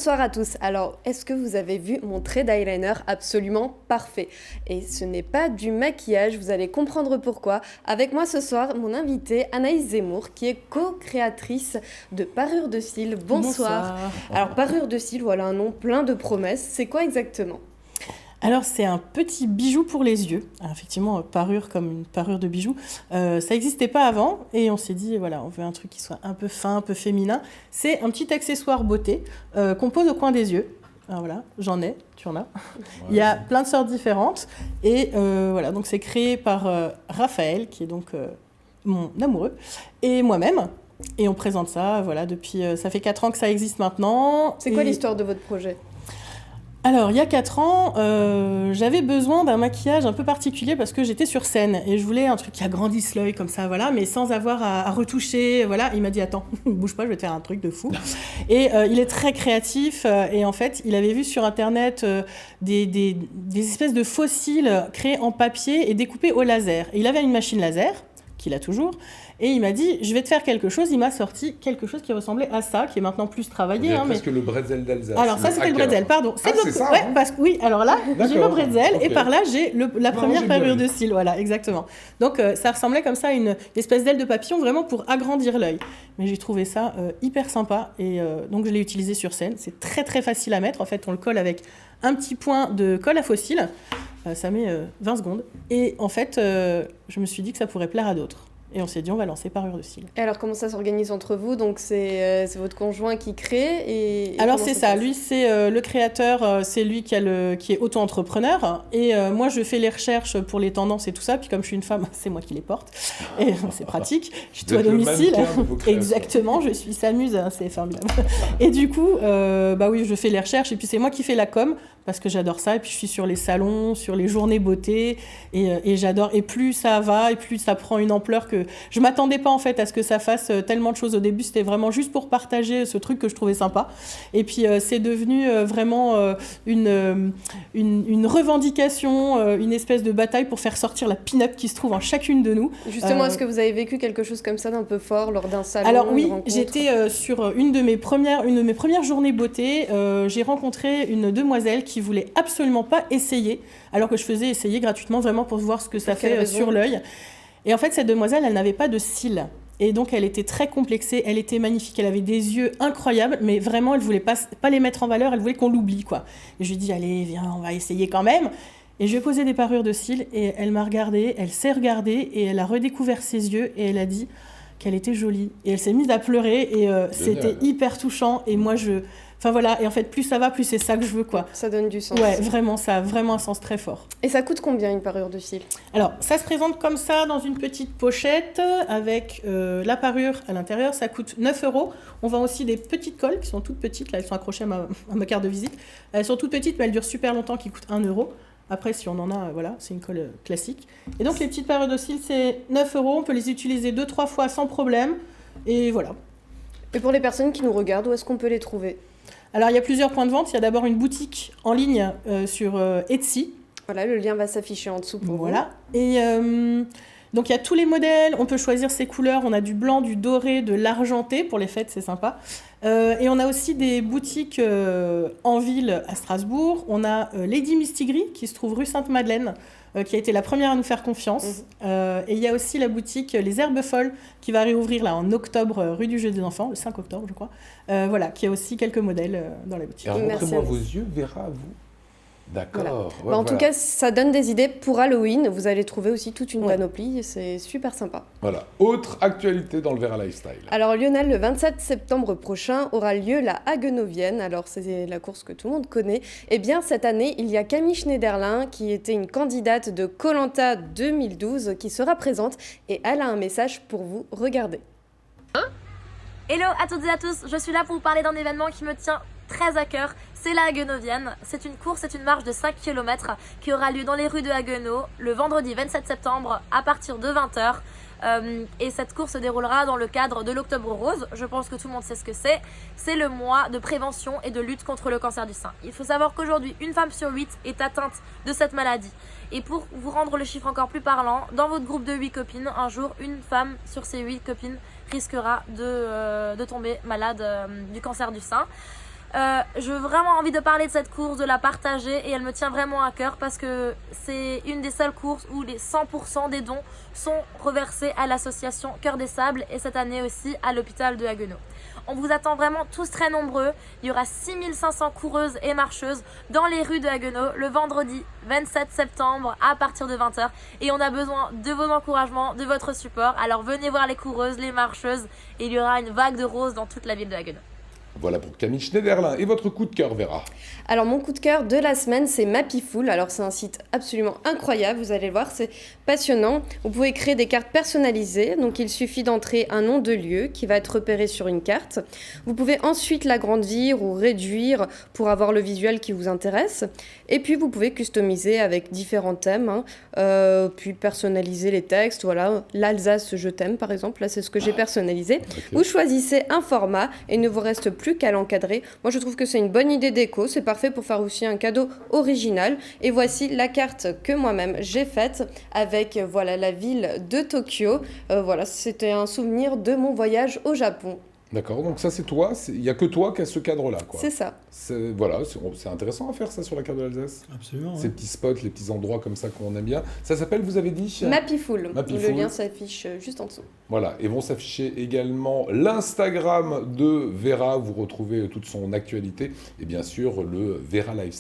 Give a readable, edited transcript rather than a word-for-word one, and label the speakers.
Speaker 1: Bonsoir à tous. Alors, est-ce que vous avez vu mon trait d'eyeliner absolument parfait? Et ce n'est pas du maquillage, vous allez comprendre pourquoi. Avec moi ce soir, mon invitée Anaïs Zemmour, qui est co-créatrice de Parure de Cils. Bonsoir. Alors, Parure de Cils, voilà un nom plein de promesses. C'est quoi exactement?
Speaker 2: Alors, c'est un petit bijou pour les yeux. Alors, effectivement, parure comme une parure de bijou. Ça n'existait pas avant et on s'est dit, voilà, on veut un truc qui soit un peu fin, un peu féminin. C'est un petit accessoire beauté qu'on pose au coin des yeux. Alors voilà, j'en ai, tu en as. Ouais. Il y a plein de sortes différentes. Et voilà, donc c'est créé par Raphaël, qui est donc mon amoureux, et moi-même. Et on présente ça, voilà, depuis... ça fait 4 ans que ça existe maintenant.
Speaker 1: C'est quoi l'histoire de votre projet ?
Speaker 2: Alors, il y a 4 ans, j'avais besoin d'un maquillage un peu particulier parce que j'étais sur scène et je voulais un truc qui agrandisse l'œil comme ça, voilà, mais sans avoir à retoucher, voilà. Il m'a dit, attends, bouge pas, je vais te faire un truc de fou. Et il est très créatif et en fait, il avait vu sur Internet des espèces de fossiles créés en papier et découpés au laser. Et il avait une machine laser, qu'il a toujours, et il m'a dit, je vais te faire quelque chose. Il m'a sorti quelque chose qui ressemblait à ça, qui est maintenant plus travaillé.
Speaker 3: Presque le bretzel d'Alsace.
Speaker 2: Alors ça, c'était le bretzel, pardon.
Speaker 3: C'est ça,
Speaker 2: ouais, parce que oui, alors là, j'ai le bretzel, okay. Et par là, j'ai la première parure de cils. Voilà, exactement. Donc ça ressemblait comme ça à une espèce d'aile de papillon, vraiment pour agrandir l'œil. Mais j'ai trouvé ça hyper sympa, et donc je l'ai utilisé sur scène. C'est très très facile à mettre. En fait, on le colle avec un petit point de colle à fossiles. Ça met 20 secondes. Et en fait, je me suis dit que ça pourrait plaire à d'autres. Et on s'est dit, on va lancer Parure de Cils.
Speaker 1: Et alors, comment ça s'organise entre vous? Donc, c'est votre conjoint qui crée et
Speaker 2: alors, c'est ça. Lui, c'est le créateur. C'est lui qui est auto-entrepreneur. Et moi, je fais les recherches pour les tendances et tout ça. Puis, comme je suis une femme, c'est moi qui les porte. Et c'est pratique. Je suis tout à domicile. Exactement. Je suis s'amuse. Hein, c'est formidable. Et du coup, bah oui, je fais les recherches. Et puis, c'est moi qui fais la com. Parce que j'adore ça, et puis je suis sur les salons, sur les journées beauté, et j'adore. Et plus ça va, et plus ça prend une ampleur que... Je m'attendais pas en fait à ce que ça fasse tellement de choses. Au début, c'était vraiment juste pour partager ce truc que je trouvais sympa. Et puis c'est devenu vraiment une revendication, une espèce de bataille pour faire sortir la pin-up qui se trouve en chacune de nous.
Speaker 1: Justement, est-ce que vous avez vécu quelque chose comme ça d'un peu fort lors d'un salon?
Speaker 2: Alors oui, j'étais sur une de mes premières journées beauté. J'ai rencontré une demoiselle qui voulait absolument pas essayer, alors que je faisais essayer gratuitement vraiment pour voir ce que ça fait sur l'œil. Et en fait, cette demoiselle, elle n'avait pas de cils. Et donc, elle était très complexée, elle était magnifique, elle avait des yeux incroyables, mais vraiment, elle voulait pas les mettre en valeur, elle voulait qu'on l'oublie, quoi. Et je lui ai dit, allez, viens, on va essayer quand même. Et je lui ai posé des parures de cils, et elle m'a regardée, elle s'est regardée, et elle a redécouvert ses yeux, et elle a dit qu'elle était jolie. Et elle s'est mise à pleurer, et c'était hyper touchant. Et moi, Enfin voilà, et en fait, plus ça va, plus c'est ça que je veux, quoi.
Speaker 1: Ça donne du sens.
Speaker 2: Ouais, vraiment, ça a vraiment un sens très fort.
Speaker 1: Et ça coûte combien une parure de cils?
Speaker 2: Alors, ça se présente comme ça dans une petite pochette avec la parure à l'intérieur. Ça coûte 9 €. On vend aussi des petites colles qui sont toutes petites. Là, elles sont accrochées à ma carte de visite. Elles sont toutes petites, mais elles durent super longtemps, qui coûtent 1 €. Après, si on en a, voilà, c'est une colle classique. Et donc, les petites parures de cils, c'est 9 €. On peut les utiliser 2-3 fois sans problème. Et voilà.
Speaker 1: Et pour les personnes qui nous regardent, où est-ce qu'on peut les trouver ?
Speaker 2: Alors, il y a plusieurs points de vente. Il y a d'abord une boutique en ligne sur Etsy.
Speaker 1: Voilà, le lien va s'afficher en dessous pour vous.
Speaker 2: Et donc, il y a tous les modèles. On peut choisir ses couleurs. On a du blanc, du doré, de l'argenté. Pour les fêtes, c'est sympa. Et on a aussi des boutiques en ville à Strasbourg. On a Lady Mistigris, qui se trouve rue Sainte-Madeleine, qui a été la première à nous faire confiance. Et il y a aussi la boutique Les Herbes Folles, qui va réouvrir là, en octobre, rue du Jeu des Enfants, le 5 octobre, je crois. Voilà, qui a aussi quelques modèles dans la boutique.
Speaker 3: Et montrez-moi vos yeux, Vera, vous. D'accord.
Speaker 1: Voilà. Ouais, en tout cas, ça donne des idées pour Halloween. Vous allez trouver aussi toute une panoplie. C'est super sympa.
Speaker 3: Voilà. Autre actualité dans le Vera Lifestyle.
Speaker 1: Alors Lionel, le 27 septembre prochain aura lieu la Haguenovienne. Alors c'est la course que tout le monde connaît. Eh bien cette année, il y a Camille Schneiderlin qui était une candidate de Koh-Lanta 2012 qui sera présente et elle a un message pour vous. Regardez.
Speaker 4: Hello à toutes et à tous. Je suis là pour vous parler d'un événement qui me tient très à cœur. C'est la Haguenovienne. C'est une course, c'est une marche de 5 km qui aura lieu dans les rues de Haguenau le vendredi 27 septembre à partir de 20h. Et cette course se déroulera dans le cadre de l'Octobre Rose. Je pense que tout le monde sait ce que c'est. C'est le mois de prévention et de lutte contre le cancer du sein. Il faut savoir qu'aujourd'hui, une femme sur 8 est atteinte de cette maladie. Et pour vous rendre le chiffre encore plus parlant, dans votre groupe de 8 copines, un jour, une femme sur ces 8 copines risquera de tomber malade du cancer du sein. Je veux vraiment envie de parler de cette course, de la partager et elle me tient vraiment à cœur parce que c'est une des seules courses où les 100% des dons sont reversés à l'association Cœur des Sables et cette année aussi à l'hôpital de Haguenau. On vous attend vraiment tous très nombreux. Il y aura 6500 coureuses et marcheuses dans les rues de Haguenau le vendredi 27 septembre à partir de 20h. Et on a besoin de vos encouragements, de votre support. Alors venez voir les coureuses, les marcheuses. Et il y aura une vague de roses dans toute la ville de Haguenau.
Speaker 3: Voilà pour Camille Schneiderlin. Et votre coup de cœur, Vera?
Speaker 1: Alors mon coup de cœur de la semaine, c'est Mapiful. Alors c'est un site absolument incroyable, vous allez le voir, c'est passionnant. Vous pouvez créer des cartes personnalisées, donc il suffit d'entrer un nom de lieu qui va être repéré sur une carte. Vous pouvez ensuite l'agrandir ou réduire pour avoir le visuel qui vous intéresse. Et puis vous pouvez customiser avec différents thèmes, puis personnaliser les textes. Voilà, l'Alsace je t'aime par exemple, là c'est ce que j'ai personnalisé.
Speaker 3: Okay.
Speaker 1: Vous choisissez un format et il ne vous reste plus qu'à l'encadrer. Moi je trouve que c'est une bonne idée déco, c'est parfait pour faire aussi un cadeau original. Et voici la carte que moi-même j'ai faite avec voilà, la ville de Tokyo. Voilà, c'était un souvenir de mon voyage au Japon.
Speaker 3: D'accord, donc ça c'est toi, il n'y a que toi qui as ce cadre-là, quoi.
Speaker 1: C'est ça.
Speaker 3: Voilà, c'est intéressant à faire ça sur la carte de l'Alsace.
Speaker 5: Absolument.
Speaker 3: Ces petits spots, les petits endroits comme ça qu'on aime bien. Ça s'appelle, vous avez dit
Speaker 1: Mapiful.
Speaker 3: Mapiful.
Speaker 1: Le lien s'affiche juste en dessous.
Speaker 3: Voilà, et vont s'afficher également l'Instagram de Vera, vous retrouvez toute son actualité, et bien sûr le Vera Live.